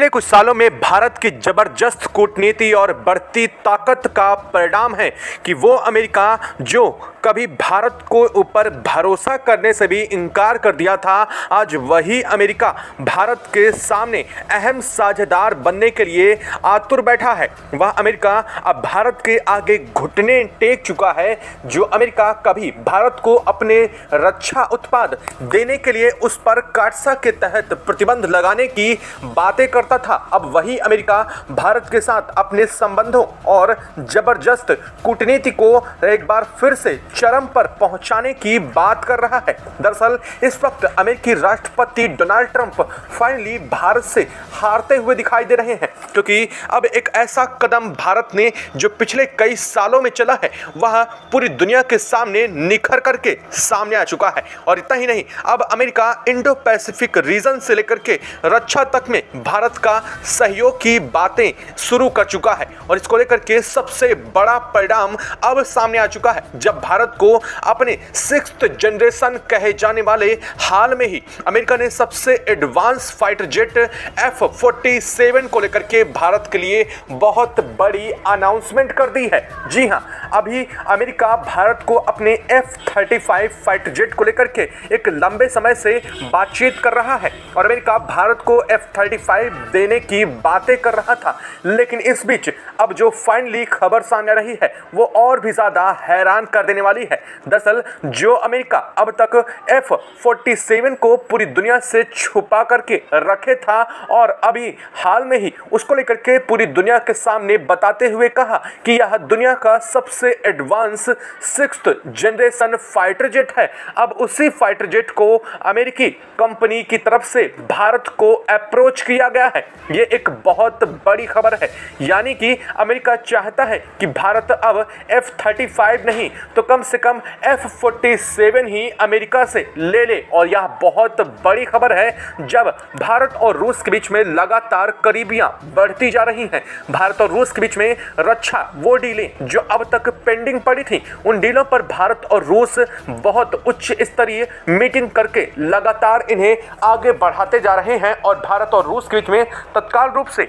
पिछले कुछ सालों में भारत की जबरदस्त कूटनीति और बढ़ती ताकत का परिणाम है कि वो अमेरिका जो कभी भारत को ऊपर भरोसा करने से भी इनकार कर दिया था, आज वही अमेरिका भारत के सामने अहम साझेदार बनने के लिए आतुर बैठा है। वह अमेरिका अब भारत के आगे घुटने टेक चुका है। जो अमेरिका कभी भारत को अपने रक्षा उत्पाद देने के लिए उस पर काटसा के तहत प्रतिबंध लगाने की बातें करता था, अब वही अमेरिका भारत के साथ अपने संबंधों और जबरदस्त कूटनीति को एक बार फिर से चरम पर पहुंचाने की बात कर रहा है। दरअसल इस वक्त अमेरिकी राष्ट्रपति डोनाल्ड ट्रंप फाइनली भारत से हारते हुए दिखाई दे रहे हैं, क्योंकि अब एक ऐसा कदम भारत ने जो पिछले कई सालों में चला है वह पूरी दुनिया के सामने निखर करके सामने आ चुका है। और इतना ही नहीं, अब अमेरिका इंडो पैसिफिक रीजन से लेकर के रक्षा तक में भारत का सहयोग की बातें शुरू कर चुका है। और इसको लेकर के सबसे बड़ा परिणाम अब सामने आ चुका है, जब भारत को अपने 6th जनरेशन कहे जाने वाले हाल में ही अमेरिका ने सबसे एडवांस फाइटर जेट F-47 को लेकर के भारत के लिए बहुत बड़ी अनाउंसमेंट कर दी है। जी हां, अभी अमेरिका भारत को अपने F-35 फाइटर जेट को लेकर के एक लंबे समय से बातचीत कर रहा है और अमेरिका भारत को F-35 देने की बातें कर रहा था। लेकिन इस बीच अब जो फाइनली खबर सामने आ रही है वो और भी ज्यादा हैरान कर देने वाली है। दरअसल जो अमेरिका अब तक F-47 को पूरी दुनिया से छुपा करके रखे था और अभी हाल में ही उसको लेकर के पूरी दुनिया के सामने बताते हुए कहा कि यह दुनिया का सबसे advance 6th generation fighter jet है, अब उसी फाइटर जेट को अमेरिकी कंपनी की तरफ से भारत को अप्रोच किया गया है। ये एक बहुत बड़ी खबर है, यानी कि अमेरिका चाहता है कि भारत अब F-35 नहीं तो कम से कम F-47 ही अमेरिका से ले ले। और यह बहुत बड़ी खबर है जब भारत और रूस के बीच में लगातार करीबियां बढ़ती जा रही हैं। भारत और रूस के बीच में रक्षा वो डीलें जो अब तक पेंडिंग पड़ी थी, उन डीलों पर भारत और रूस बहुत उच्च स्तरीय मीटिंग करके लगातार इन्हें आगे बढ़ाते जा रहे हैं और भारत और रूस के बीच में तत्काल रूप से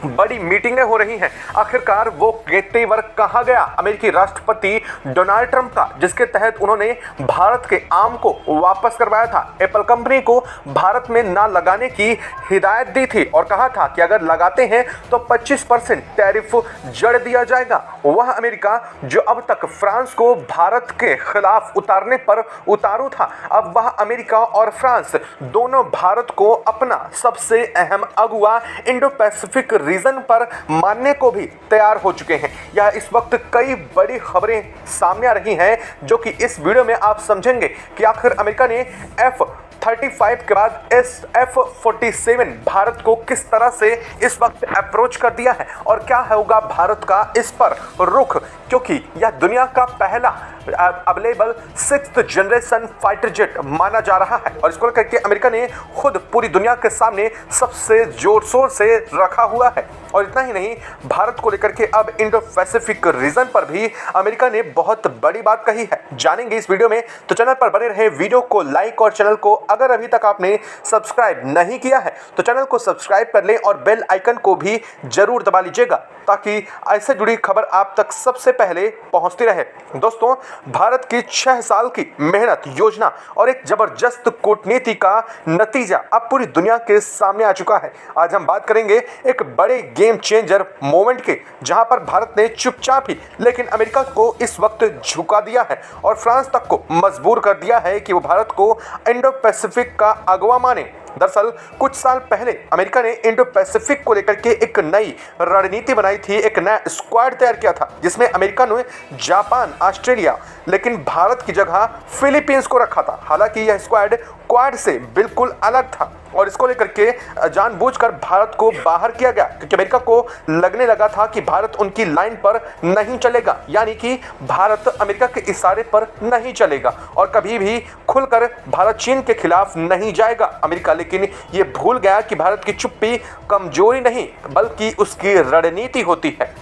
बड़ी मीटिंगें हो रही हैं। आखिरकार वो तेवर कहाँ गया अमेरिकी राष्ट्रपति डोनाल्ड ट्रंप का, जिसके तहत उन्होंने भारत के आम को वापस करवाया था, एप्पल कंपनी को भारत में ना लगाने की हिदायत दी थी और कहा था कि अगर लगाते हैं तो 25% टैरिफ जड़ दिया जाएगा। वह अमेरिका जो अब तक फ्रांस को भारत के खिलाफ उतारने पर उतारू था, अब वह अमेरिका और फ्रांस दोनों भारत को अपना सबसे अहम अगुआ इंडो पैसिफिक रीजन पर मानने को भी तैयार हो चुके हैं। यह इस वक्त कई बड़ी खबरें सामने आ रही हैं जो कि इस वीडियो में आप समझेंगे कि आखिर अमेरिका ने F-35 के बाद F-47 भारत को किस तरह से इस वक्त अप्रोच कर दिया है और क्या होगा भारत का इस पर रुख, क्योंकि यह दुनिया का पहला available 6th generation fighter jet माना जा रहा है और इसको लेकर के अमेरिका ने खुद पूरी दुनिया के सामने सबसे जोर शोर से रखा हुआ है। और इतना ही नहीं, भारत को लेकर के अब इंडो पैसिफिक रीजन पर भी अमेरिका ने बहुत बड़ी बात कही है। जानेंगे इस वीडियो में, तो चैनल पर बने रहे, वीडियो को लाइक और चैनल को अगर अभी तक आपने सब्सक्राइब नहीं किया है तो चैनल को सब्सक्राइब कर लें और बेल आइकन को भी जरूर दबा लीजिएगा ताकि ऐसे जुड़ी खबर आप तक सबसे पहले पहुंचती रहे। दोस्तों, भारत की 6 साल की मेहनत, योजना और एक जबरदस्त कूटनीति का नतीजा अब पूरी दुनिया के सामने आ चुका है। आज हम बात करेंगे एक बड़े गेम चेंजर मोमेंट के, जहां पर भारत ने चुपचाप ही लेकिन अमेरिका को इस वक्त झुका दिया है और फ्रांस तक को मजबूर कर दिया है कि वो भारत को इंडो पैसिफिक का अगवा माने। दरअसल कुछ साल पहले अमेरिका ने इंडो पैसिफिक को लेकर के एक नई रणनीति बनाई थी, एक नया स्क्वाड तैयार किया था जिसमें अमेरिका ने जापान, ऑस्ट्रेलिया लेकिन भारत की जगह फिलीपींस को रखा था। हालांकि यह स्क्वाड क्वाड से बिल्कुल अलग था और इसको लेकर के जानबूझकर भारत को बाहर किया गया क्योंकि अमेरिका को लगने लगा था कि भारत उनकी लाइन पर नहीं चलेगा, यानी कि भारत अमेरिका के इशारे पर नहीं चलेगा और कभी भी खुलकर भारत चीन के खिलाफ नहीं जाएगा अमेरिका। लेकिन ये भूल गया कि भारत की चुप्पी कमजोरी नहीं बल्कि उसकी रणनीति होती है।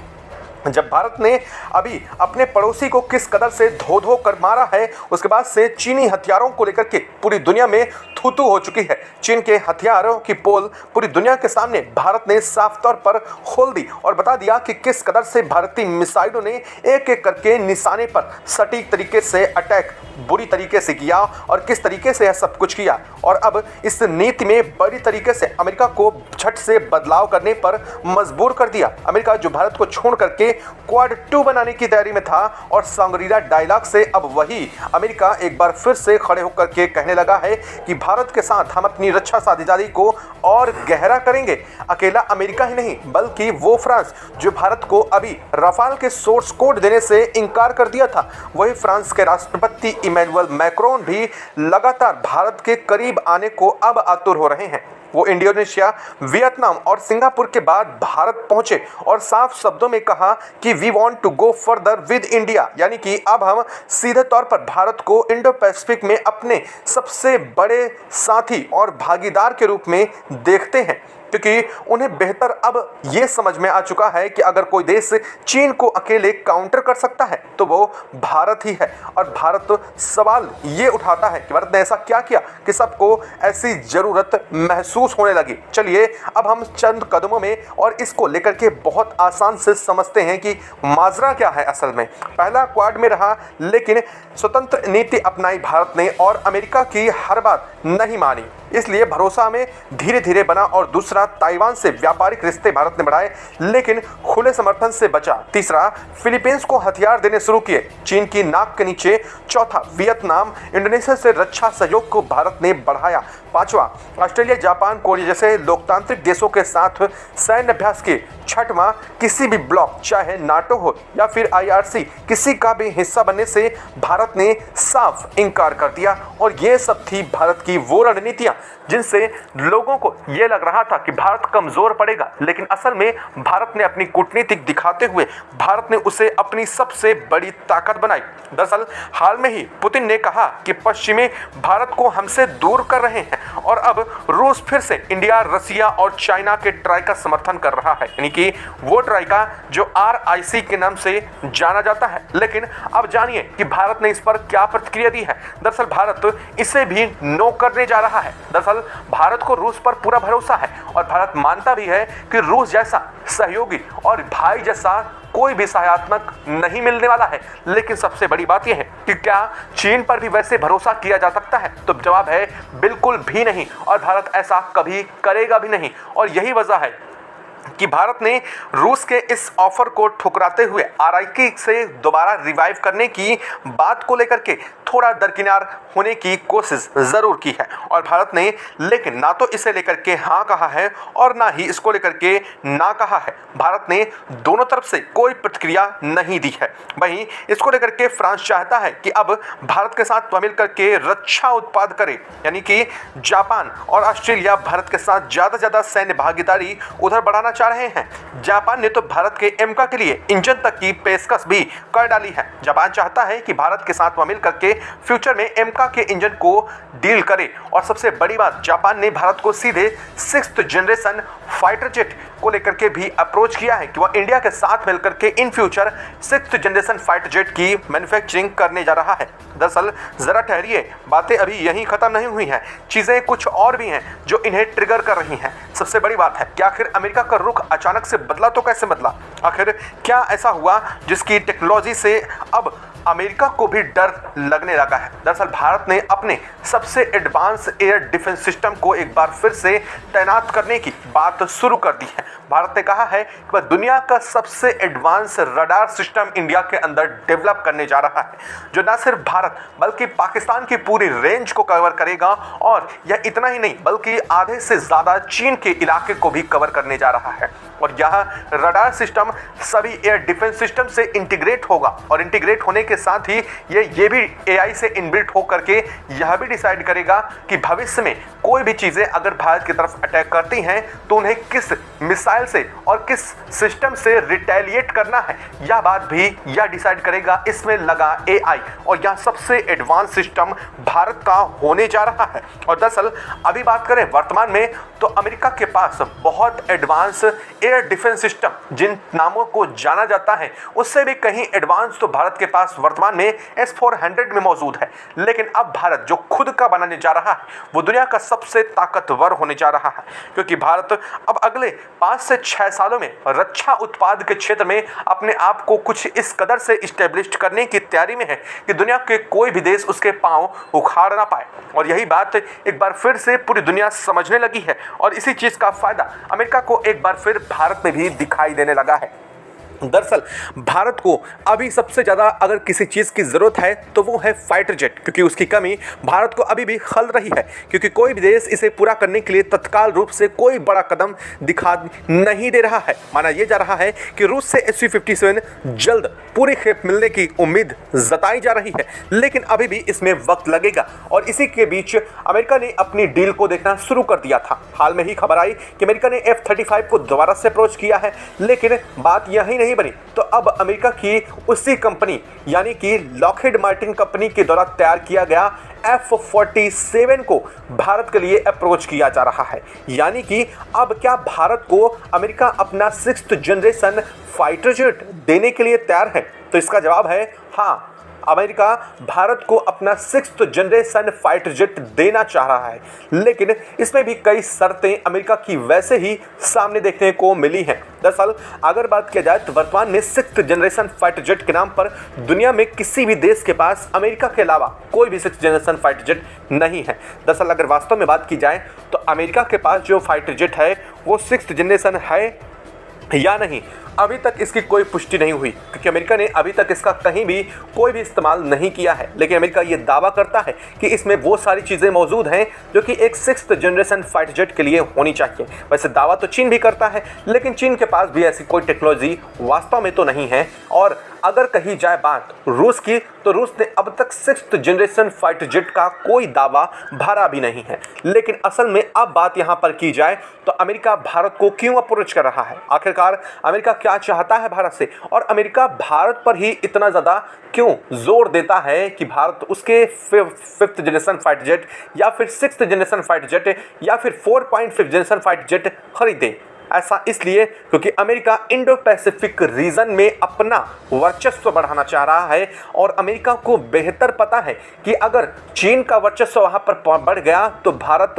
जब भारत ने अभी अपने पड़ोसी को किस कदर से धो धो कर मारा है, उसके बाद से चीनी हथियारों को लेकर के पूरी दुनिया में थू-थू हो चुकी है। चीन के हथियारों की पोल पूरी दुनिया के सामने भारत ने साफ तौर पर खोल दी और बता दिया कि किस कदर से भारतीय मिसाइलों ने एक एक करके निशाने पर सटीक तरीके से अटैक बुरी तरीके से किया और किस तरीके से यह सब कुछ किया। और अब इस नीति में बड़ी तरीके से अमेरिका को झट से बदलाव करने पर मजबूर कर दिया। अमेरिका जो भारत को छोड़ करके क्वाड 2 बनाने की तैयारी में था और सांग्रीला डायलॉग से अब वही अमेरिका एक बार फिर से खड़े होकर के कहने लगा है कि भारत के साथ हम अपनी रक्षा साझेदारी को और गहरा करेंगे। अकेला अमेरिका ही नहीं बल्कि वो फ्रांस जो भारत को अभी रफाल के सोर्स कोड देने से इनकार कर दिया था, वही फ्रांस के राष्ट्रपति इमैनुअल मैक्रोन भी लगातार भारत के करीब आने को अब आतुर हो रहे हैं। वो इंडोनेशिया, वियतनाम और सिंगापुर के बाद भारत पहुंचे और साफ शब्दों में कहा कि we want to go further with India, यानी कि अब हम सीधे तौर पर भारत को इंडो पैसिफिक में अपने सबसे बड़े साथी और भागीदार के रूप में देखते हैं, क्योंकि उन्हें बेहतर अब ये समझ में आ चुका है कि अगर कोई देश चीन को अकेले काउंटर कर सकता है तो वो भारत ही है। और भारत सवाल ये उठाता है कि भारत ने ऐसा क्या किया कि सबको ऐसी ज़रूरत महसूस होने लगी। चलिए अब हम चंद कदमों में और इसको लेकर के बहुत आसान से समझते हैं कि माजरा क्या है। असल में पहला क्वाड में रहा, लेकिन स्वतंत्र नीति अपनाई भारत ने और अमेरिका की हर बात नहीं मानी, इसलिए भरोसा में धीरे धीरे बना। और दूसरा, ताइवान से व्यापारिक रिश्ते भारत ने बढ़ाए लेकिन खुले समर्थन से बचा। तीसरा, फिलीपींस को हथियार देने शुरू किए चीन की नाक के नीचे। चौथा, वियतनाम, इंडोनेशिया से रक्षा सहयोग को भारत ने बढ़ाया। पांचवा, ऑस्ट्रेलिया, जापान, कोरिया जैसे लोकतांत्रिक देशों के साथ सैन्य अभ्यास किए। छठवां, किसी भी ब्लॉक चाहे नाटो हो या फिर IRC किसी का भी हिस्सा बनने से भारत ने साफ इनकार कर दिया। और ये सब थी भारत की वो रणनीतियां जिनसे लोगों को ये लग रहा था कि भारत कमजोर पड़ेगा, लेकिन असल में भारत ने अपनी कूटनीतिक दिखाते हुए भारत ने उसे अपनी सबसे बड़ी ताकत बनाई। दरअसल हाल में ही पुतिन ने कहा कि पश्चिमी भारत को हमसे दूर कर रहे हैं और अब रूस फिर से इंडिया, रसिया और चाइना के ट्राई का समर्थन कर रहा है, यानी कि वो ट्राई जो RIC के नाम से जाना जाता है। लेकिन अब जानिए कि भारत ने इस पर क्या प्रतिक्रिया दी है। दरअसल भारत इसे भी नो करने जा रहा है। दरअसल भारत को रूस पर पूरा भरोसा है और भारत मानता भी है कि रूस जैसा सहयोगी और भाई जैसा कोई भी सहायतात्मक नहीं मिलने वाला है। लेकिन सबसे बड़ी बात यह है कि क्या चीन पर भी वैसे भरोसा किया जा सकता है? तो जवाब है बिल्कुल भी नहीं, और भारत ऐसा कभी करेगा भी नहीं। और यही वजह है कि भारत ने रूस के इस ऑफर को ठुकराते हुए RIC से दोबारा रिवाइव करने की बात को लेकर के थोड़ा दरकिनार होने की कोशिश जरूर की है। और भारत ने लेकिन ना तो इसे लेकर के हाँ कहा है और ना ही इसको लेकर के ना कहा है। भारत ने दोनों तरफ से कोई प्रतिक्रिया नहीं दी है। वहीं इसको लेकर के फ्रांस चाहता है कि अब भारत के साथ मिल करके रक्षा उत्पाद करे, यानी कि जापान और ऑस्ट्रेलिया भारत के साथ ज़्यादा से ज़्यादा सैन्य भागीदारी उधर बढ़ाना चाह रहे हैं। जापान ने तो भारत के एमका के लिए इंजन तक की पेशकश भी कर डाली है। जापान चाहता है कि भारत के साथ मिल करके फ्यूचर में एमका के इंजन को डील करे। और सबसे बड़ी बात, जापान ने भारत को सीधे 6th जनरेशन फाइटर जेट को लेकर के भी अप्रोच किया है कि वह इंडिया के साथ मिलकर के in future 6th generation fighter jet की मैन्युफैक्चरिंग करने जा रहा है। दरअसल जरा ठहरिए, बातें अभी यहीं खत्म नहीं हुई हैं, चीजें कुछ और भी हैं जो इन्हें ट्रिगर कर रही हैं। सबसे बड़ी बात है कि आखिर अमेरिका का रुख अचानक से बदला तो कैसे बदला? आखिर क्या ऐसा हुआ जिसकी टेक्नोलॉजी से अब अमेरिका को भी डर लगने लगा है? दरअसल भारत ने अपने सबसे एडवांस एयर डिफेंस सिस्टम को एक बार फिर से तैनात करने की बात शुरू कर दी है। भारत ने कहा है कि वह दुनिया का सबसे एडवांस रडार सिस्टम इंडिया के अंदर डेवलप करने जा रहा है, जो न सिर्फ भारत बल्कि पाकिस्तान की पूरी रेंज को कवर करेगा। और यह इतना ही नहीं बल्कि आधे से ज़्यादा चीन के इलाके को भी कवर करने जा रहा है। और यह रडार सिस्टम सभी एयर डिफेंस सिस्टम से इंटीग्रेट होगा और इंटीग्रेट होने के साथ ही ये भी AI से इनबिल्ट हो करके यह भी डिसाइड करेगा कि भविष्य में कोई भी चीज़ें अगर भारत की तरफ अटैक करती हैं तो उन्हें किस मिसाइल से और किस सिस्टम से रिटेलिएट करना है, यह बात भी यह डिसाइड करेगा। इसमें लगा AI और यह सबसे एडवांस सिस्टम भारत का होने जा रहा है। और दरअसल अभी बात करें वर्तमान में तो अमेरिका के पास बहुत एडवांस एयर डिफेंस सिस्टम जिन नामों को जाना जाता है उससे भी कहीं एडवांस तो भारत के पास वर्तमान में S-400 में मौजूद है, लेकिन अब भारत जो खुद का बनाने जा रहा है वो दुनिया का सबसे ताकतवर होने जा रहा है, क्योंकि भारत अब अगले 5 से 6 सालों में रक्षा उत्पाद के क्षेत्र में अपने आप को कुछ इस कदर से इस्टेब्लिश करने की तैयारी में है कि दुनिया के कोई भी देश उसके पांव उखाड़ ना पाए। और यही बात एक बार फिर से पूरी दुनिया समझने लगी है और इसी चीज़ का फायदा अमेरिका को एक बार फिर भारत में भी दिखाई देने लगा है। दरअसल भारत को अभी सबसे ज़्यादा अगर किसी चीज़ की ज़रूरत है तो वो है फाइटर जेट, क्योंकि उसकी कमी भारत को अभी भी खल रही है, क्योंकि कोई भी देश इसे पूरा करने के लिए तत्काल रूप से कोई बड़ा कदम दिखा नहीं दे रहा है। माना यह जा रहा है कि रूस से Su-57 जल्द पूरी खेप मिलने की उम्मीद जताई जा रही है, लेकिन अभी भी इसमें वक्त लगेगा। और इसी के बीच अमेरिका ने अपनी डील को देखना शुरू कर दिया था। हाल में ही खबर आई कि अमेरिका ने F-35 को दोबारा से अप्रोच किया है, लेकिन बात यही नहीं बनी तो अब अमेरिका की उसी कंपनी यानी कि लॉकहीड मार्टिन कंपनी के द्वारा तैयार किया गया F-47 को भारत के लिए अप्रोच किया जा रहा है। यानी कि अब क्या भारत को अमेरिका अपना 6th जनरेशन फाइटर जेट देने के लिए तैयार है? तो इसका जवाब है हाँ, अमेरिका भारत को अपना 6th जनरेशन फाइटर जेट देना चाह रहा है, लेकिन इसमें भी कई शर्तें अमेरिका की वैसे ही सामने देखने को मिली हैं। दरअसल अगर बात किया जाए तो वर्तमान में 6th जनरेशन फाइटर जेट के नाम पर दुनिया में किसी भी देश के पास अमेरिका के अलावा कोई भी 6th जनरेशन फाइटर जेट नहीं है। दरअसल अगर वास्तव में बात की जाए तो अमेरिका के पास जो फाइटर जेट है वो 6th जनरेशन है या नहीं, अभी तक इसकी कोई पुष्टि नहीं हुई, क्योंकि अमेरिका ने अभी तक इसका कहीं भी कोई भी इस्तेमाल नहीं किया है। लेकिन अमेरिका ये दावा करता है कि इसमें वो सारी चीज़ें मौजूद हैं जो कि एक 6th जनरेशन फाइटर जेट के लिए होनी चाहिए। वैसे दावा तो चीन भी करता है, लेकिन चीन के पास भी ऐसी कोई टेक्नोलॉजी वास्तव में तो नहीं है। और अगर कही जाए बात रूस की, तो रूस ने अब तक 6th जनरेशन फाइटर जेट का कोई दावा भरा भी नहीं है। लेकिन असल में अब बात यहाँ पर की जाए तो अमेरिका भारत को क्यों अप्रोच कर रहा है? आखिरकार अमेरिका क्या चाहता है भारत से, और अमेरिका भारत पर ही इतना ज़्यादा क्यों जोर देता है कि भारत उसके 5th जनरेशन फाइटर जेट या फिर 6th जनरेशन फाइटर जेट या फिर 4.5 जनरेशन फाइटर जेट खरीदे? ऐसा इसलिए क्योंकि अमेरिका इंडो पैसिफिक रीजन में अपना वर्चस्व बढ़ाना चाह रहा है, और अमेरिका को बेहतर पता है कि अगर चीन का वर्चस्व वहां पर बढ़ गया तो भारत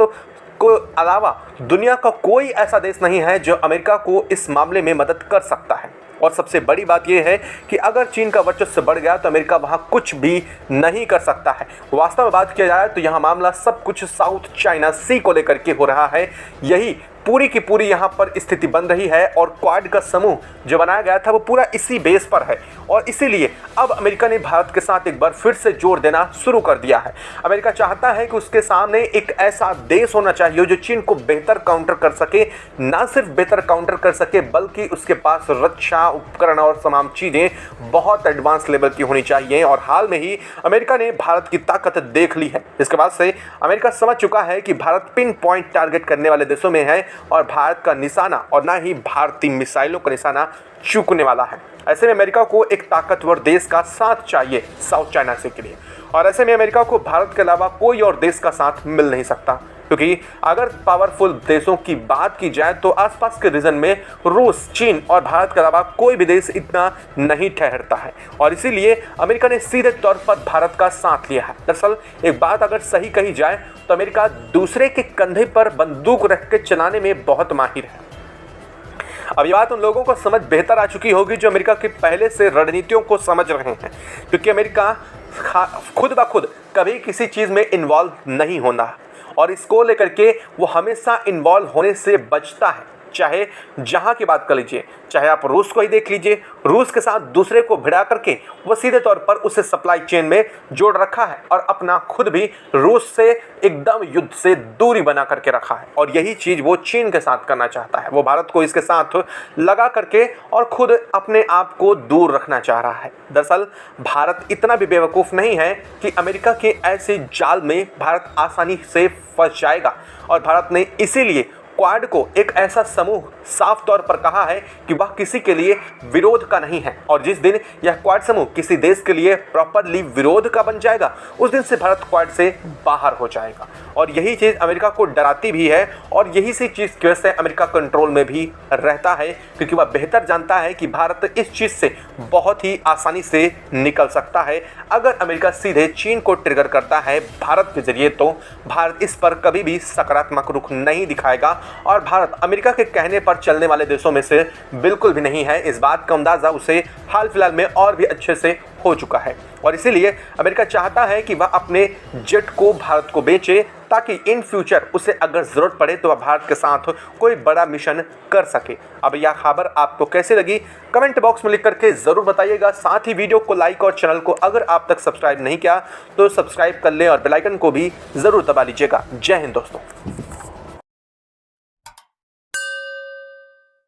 को अलावा दुनिया का कोई ऐसा देश नहीं है जो अमेरिका को इस मामले में मदद कर सकता है। और सबसे बड़ी बात यह है कि अगर चीन का वर्चस्व बढ़ गया तो अमेरिका वहां कुछ भी नहीं कर सकता है। वास्तव में बात किया जाए तो यहां मामला सब कुछ साउथ चाइना सी को लेकर के हो रहा है। यही पूरी की पूरी यहाँ पर स्थिति बन रही है, और क्वाड का समूह जो बनाया गया था वो पूरा इसी बेस पर है। और इसीलिए अब अमेरिका ने भारत के साथ एक बार फिर से जोर देना शुरू कर दिया है। अमेरिका चाहता है कि उसके सामने एक ऐसा देश होना चाहिए जो चीन को बेहतर काउंटर कर सके, ना सिर्फ बेहतर काउंटर कर सके बल्कि उसके पास रक्षा उपकरण और तमाम चीज़ें बहुत एडवांस लेवल की होनी चाहिए। और हाल में ही अमेरिका ने भारत की ताकत देख ली है। इसके बाद से अमेरिका समझ चुका है कि भारत पिन पॉइंट टारगेट करने वाले देशों में है, और भारत का निशाना और ना ही भारतीय मिसाइलों का निशाना चूकने वाला है। ऐसे में अमेरिका को एक ताकतवर देश का साथ चाहिए साउथ चाइना सी के लिए, और ऐसे में अमेरिका को भारत के अलावा कोई और देश का साथ मिल नहीं सकता, क्योंकि अगर पावरफुल देशों की बात की जाए तो आसपास के रीजन में रूस, चीन और भारत के अलावा कोई भी देश इतना नहीं ठहरता है। और इसीलिए अमेरिका ने सीधे तौर पर भारत का साथ लिया है। दरअसल एक बात अगर सही कही जाए तो अमेरिका दूसरे के कंधे पर बंदूक रख के चलाने में बहुत माहिर है। अब ये बात उन लोगों को समझ बेहतर आ चुकी होगी जो अमेरिका के पहले से रणनीतियों को समझ रहे हैं, क्योंकि अमेरिका खुद ब खुद कभी किसी चीज़ में इन्वॉल्व नहीं होना, और इसको लेकर के वो हमेशा इन्वॉल्व होने से बचता है। चाहे जहाँ की बात कर लीजिए, चाहे आप रूस को ही देख लीजिए, रूस के साथ दूसरे को भिड़ा करके वो सीधे तौर पर उसे सप्लाई चेन में जोड़ रखा है, और अपना खुद भी रूस से एकदम युद्ध से दूरी बना करके रखा है। और यही चीज़ वो चीन के साथ करना चाहता है। वो भारत को इसके साथ लगा करके और खुद अपने आप को दूर रखना चाह रहा है। दरअसल भारत इतना भी बेवकूफ़ नहीं है कि अमेरिका के ऐसे जाल में भारत आसानी से फंस जाएगा, और भारत ने इसीलिए क्वाड को एक ऐसा समूह साफ तौर पर कहा है कि वह किसी के लिए विरोध का नहीं है, और जिस दिन यह क्वाड समूह किसी देश के लिए प्रॉपरली विरोध का बन जाएगा उस दिन से भारत क्वाड से बाहर हो जाएगा। और यही चीज़ अमेरिका को डराती भी है, और यही सी चीज़ की वजह से अमेरिका कंट्रोल में भी रहता है, क्योंकि वह बेहतर जानता है कि भारत इस चीज़ से बहुत ही आसानी से निकल सकता है। अगर अमेरिका सीधे चीन को ट्रिगर करता है भारत के जरिए तो भारत इस पर कभी भी सकारात्मक रुख नहीं दिखाएगा, और भारत अमेरिका के कहने पर चलने वाले देशों में से बिल्कुल भी नहीं है। इस बात का अंदाज़ा उसे हाल फिलहाल में और भी अच्छे से हो चुका है, और इसीलिए अमेरिका चाहता है कि वह अपने जेट को भारत को बेचे, ताकि इन फ्यूचर उसे अगर ज़रूरत पड़े तो वह भारत के साथ कोई बड़ा मिशन कर सके। अब यह खबर आपको कैसे लगी कमेंट बॉक्स में लिख करके ज़रूर बताइएगा। साथ ही वीडियो को लाइक और चैनल को अगर आप तक सब्सक्राइब नहीं किया तो सब्सक्राइब कर लें और बेल आइकन को भी ज़रूर दबा लीजिएगा। जय हिंद दोस्तों।